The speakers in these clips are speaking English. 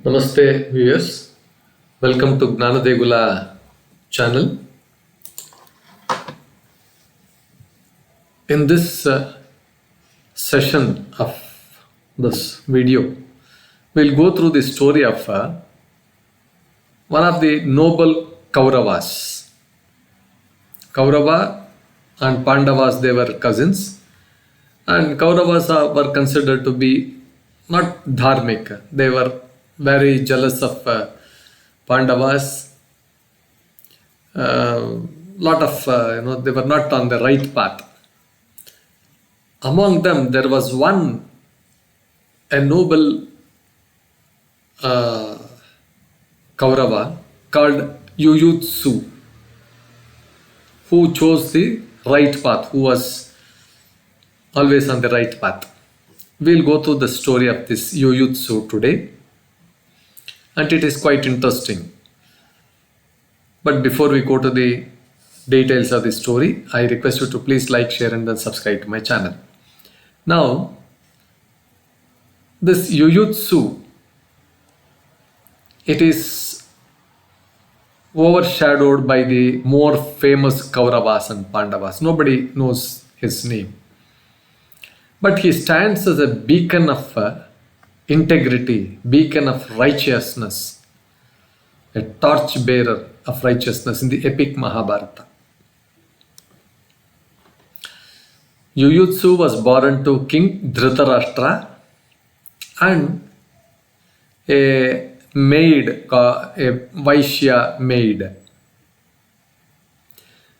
Namaste viewers, welcome to Gnanadegula channel. In this session of this video, we'll go through the story of one of the noble Kauravas. Kaurava and Pandavas, they were cousins, and Kauravas were considered to be not dharmic. They were very jealous of Pandavas. Lot of they were not on the right path. Among them, there was a noble Kaurava called Yuyutsu, who chose the right path, who was always on the right path. We'll go through the story of this Yuyutsu today, and it is quite interesting. But before we go to the details of the story, I request you to please like, share, and then subscribe to my channel. Now, this Yuyutsu, it is overshadowed by the more famous Kauravas and Pandavas. Nobody knows his name. But he stands as a beacon of integrity, beacon of righteousness, a torch bearer of righteousness in the epic Mahabharata. Yuyutsu was born to King Dhritarashtra and a maid, a Vaishya maid.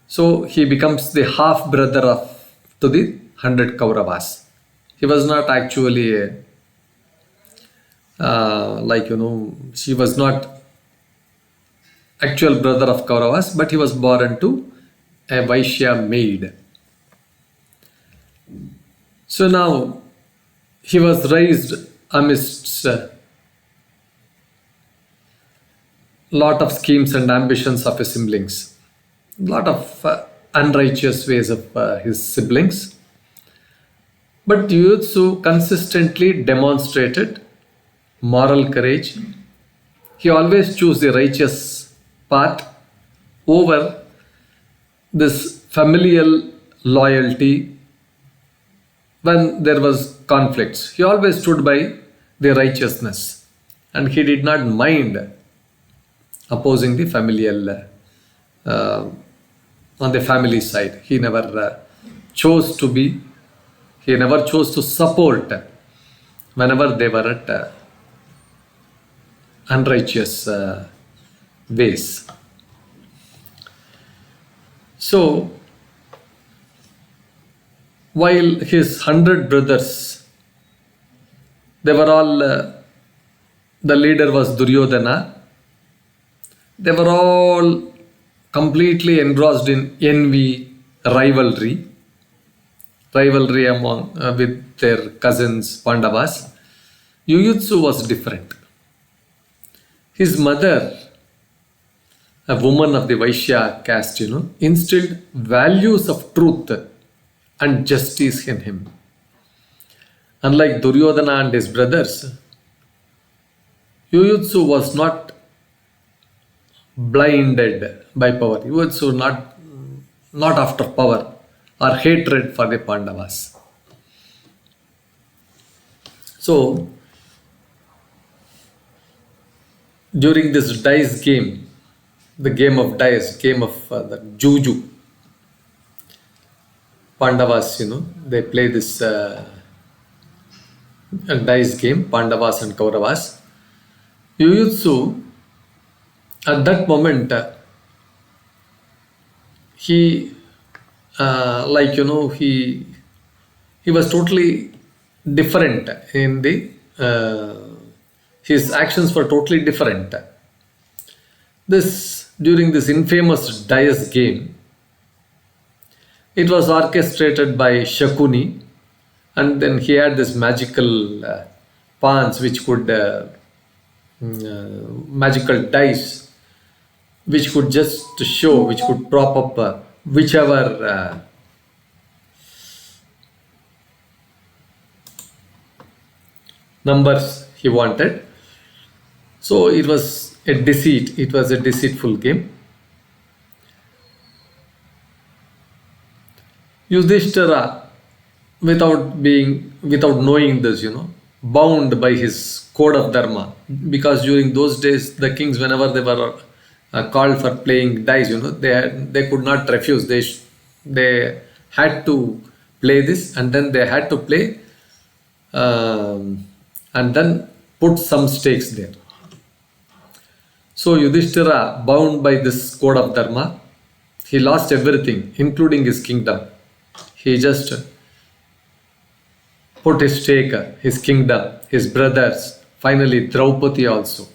So he becomes the half brother to the 100 Kauravas. He was not actually she was not actual brother of Kauravas, but he was born to a Vaishya maid. So now he was raised amidst lot of schemes and ambitions of his siblings, lot of unrighteous ways of his siblings. But Yuyutsu consistently demonstrated moral courage. He always chose the righteous path over this familial loyalty when there was conflicts. He always stood by the righteousness, and he did not mind opposing the familial on the family side. He never chose to support whenever they were at unrighteous ways. So, while his 100 brothers, they were all, the leader was Duryodhana, they were all completely engrossed in envy, rivalry among with their cousins Pandavas. Yuyutsu was different. His mother, a woman of the Vaishya caste, instilled values of truth and justice in him. Unlike Duryodhana and his brothers, Yuyutsu was not blinded by power. Yuyutsu not after power or hatred for the Pandavas. So, during this dice game, the game of dice, game of the juju, Pandavas, they play this dice game, Pandavas and Kauravas. Yuyutsu, at that moment, he was totally different in the his actions were totally different. During this infamous dice game, it was orchestrated by Shakuni, and then he had this magical pawns which could magical dice which could which could prop up whichever numbers he wanted. So it was a deceit. It was a deceitful game. Yudhishthira, without knowing this, bound by his code of dharma, because during those days the kings, whenever they were called for playing dice, they could not refuse. They had to play this, and then they had to play, and then put some stakes there. So Yudhishthira, bound by this code of dharma, he lost everything, including his kingdom. He just put his stake, his kingdom, his brothers, finally Draupadi also.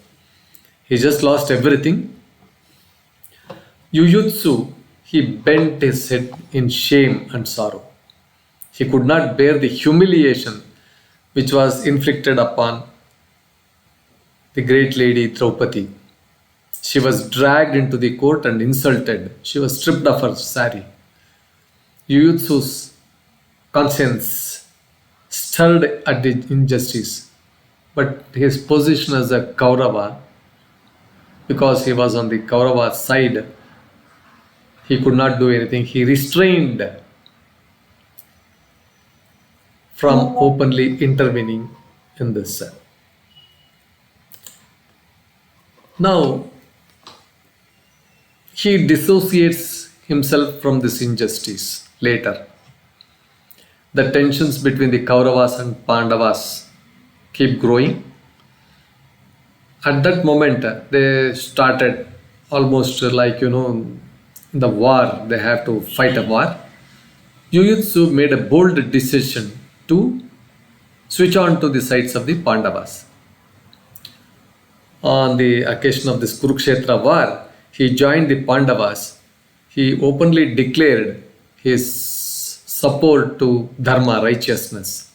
He just lost everything. Yuyutsu, he bent his head in shame and sorrow. He could not bear the humiliation which was inflicted upon the great lady Draupadi. She was dragged into the court and insulted. She was stripped of her sari. Yuyutsu's conscience stirred at the injustice, but his position as a Kaurava, because he was on the Kaurava side, he could not do anything. He restrained from openly intervening in this. Now, he dissociates himself from this injustice later. The tensions between the Kauravas and Pandavas keep growing. At that moment, they started almost like, the war, they have to fight a war. Yuyutsu made a bold decision to switch on to the sides of the Pandavas. On the occasion of this Kurukshetra war, he joined the Pandavas. He openly declared his support to Dharma, righteousness.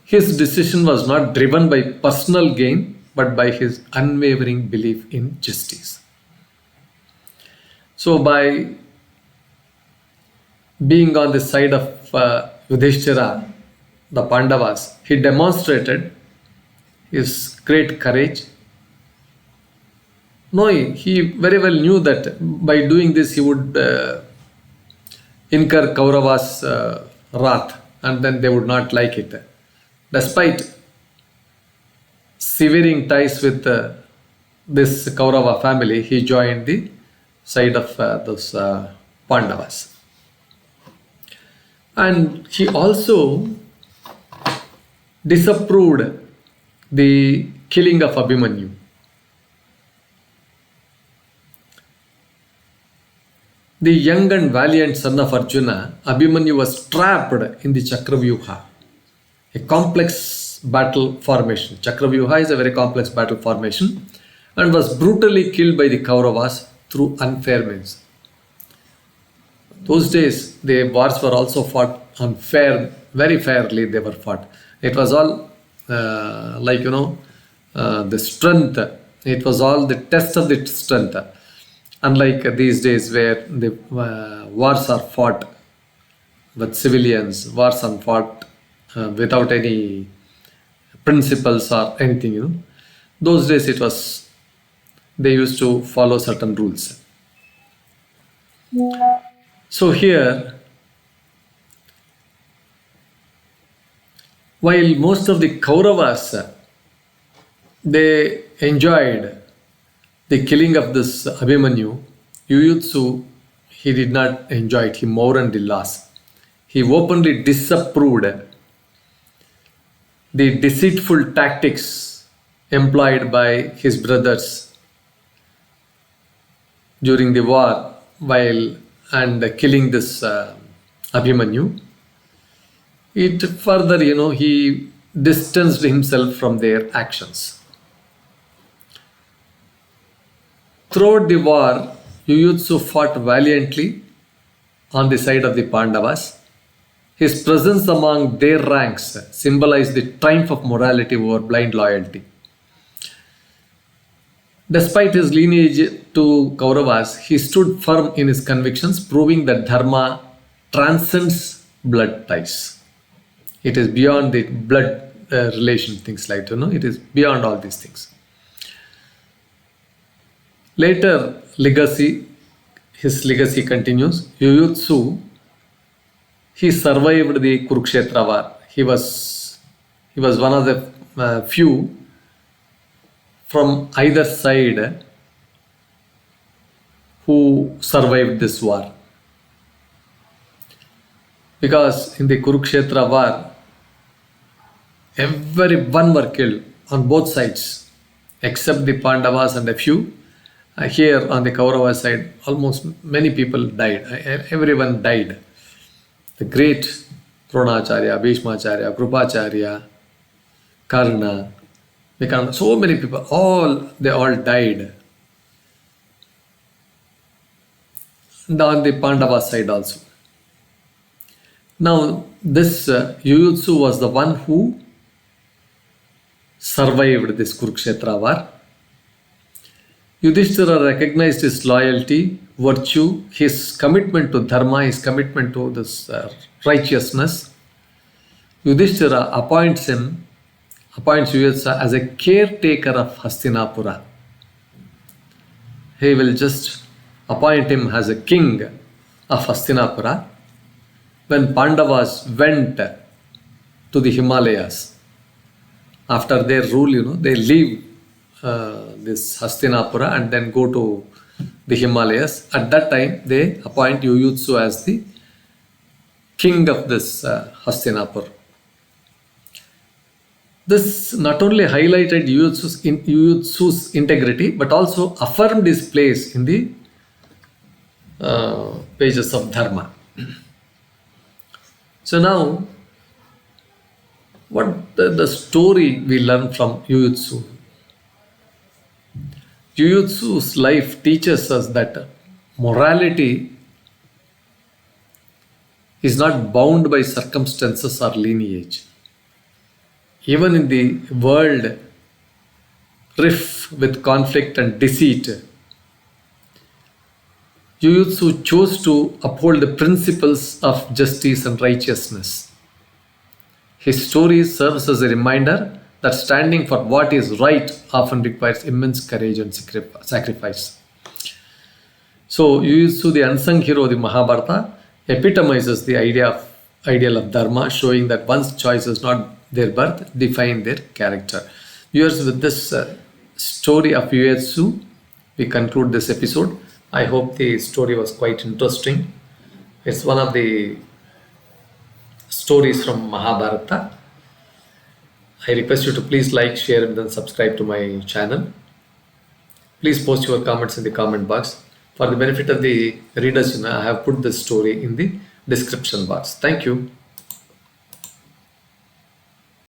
His decision was not driven by personal gain, but by his unwavering belief in justice. So by being on the side of Yudhishthira, the Pandavas, he demonstrated his great courage. No, he very well knew that by doing this he would incur Kauravas' wrath, and then they would not like it. Despite severing ties with this Kaurava family, he joined the side of those Pandavas. And he also disapproved the killing of Abhimanyu. The young and valiant son of Arjuna, Abhimanyu, was trapped in the Chakravyuha, a complex battle formation. Chakravyuha is a very complex battle formation, and was brutally killed by the Kauravas through unfair means. Those days, the wars were also fought unfair, very fairly they were fought. It was all the strength. It was all the test of the strength. Unlike these days where the wars are fought with civilians, wars are fought without any principles or anything, Those days they used to follow certain rules. So here, while most of the Kauravas, they enjoyed the killing of this Abhimanyu, Yuyutsu, he did not enjoy it. He mourned the loss. He openly disapproved the deceitful tactics employed by his brothers during the war and killing this Abhimanyu. It further, he distanced himself from their actions. Throughout the war, Yuyutsu fought valiantly on the side of the Pandavas. His presence among their ranks symbolized the triumph of morality over blind loyalty. Despite his lineage to Kauravas, he stood firm in his convictions, proving that Dharma transcends blood ties. It is beyond the blood relation, things like, it is beyond all these things. Later, his legacy continues. Yuyutsu, he survived the Kurukshetra war. He was one of the few from either side who survived this war. Because in the Kurukshetra war, everyone were killed on both sides, except the Pandavas and a few. Here on the Kaurava side, almost many people died. Everyone died. The great Dronacharya, Bhishmacharya, Krupacharya, Karna, Vikarna, so many people, they all died. And on the Pandava side also. Now, this Yuyutsu was the one who survived this Kurukshetra war. Yudhishthira recognized his loyalty, virtue, his commitment to Dharma, his commitment to this righteousness. Yudhishthira appoints Yuyutsu as a caretaker of Hastinapura. He will just appoint him as a king of Hastinapura. When Pandavas went to the Himalayas, after their rule, they leave this Hastinapura and then go to the Himalayas. At that time, they appoint Yuyutsu as the king of this Hastinapur. This not only highlighted Yuyutsu's integrity, but also affirmed his place in the pages of Dharma. So now, what the story we learn from Yuyutsu? Yuyutsu's life teaches us that morality is not bound by circumstances or lineage. Even in the world rife with conflict and deceit, Yuyutsu chose to uphold the principles of justice and righteousness. His story serves as a reminder that standing for what is right often requires immense courage and sacrifice. So, Yuyutsu, the unsung hero of the Mahabharata, epitomizes the ideal of Dharma, showing that one's choice is not their birth, define their character. Viewers, with this story of Yuyutsu, we conclude this episode. I hope the story was quite interesting. It's one of the stories from Mahabharata. I request you to please like, share, and then subscribe to my channel. Please post your comments in the comment box. For the benefit of the readers, I have put this story in the description box. Thank you.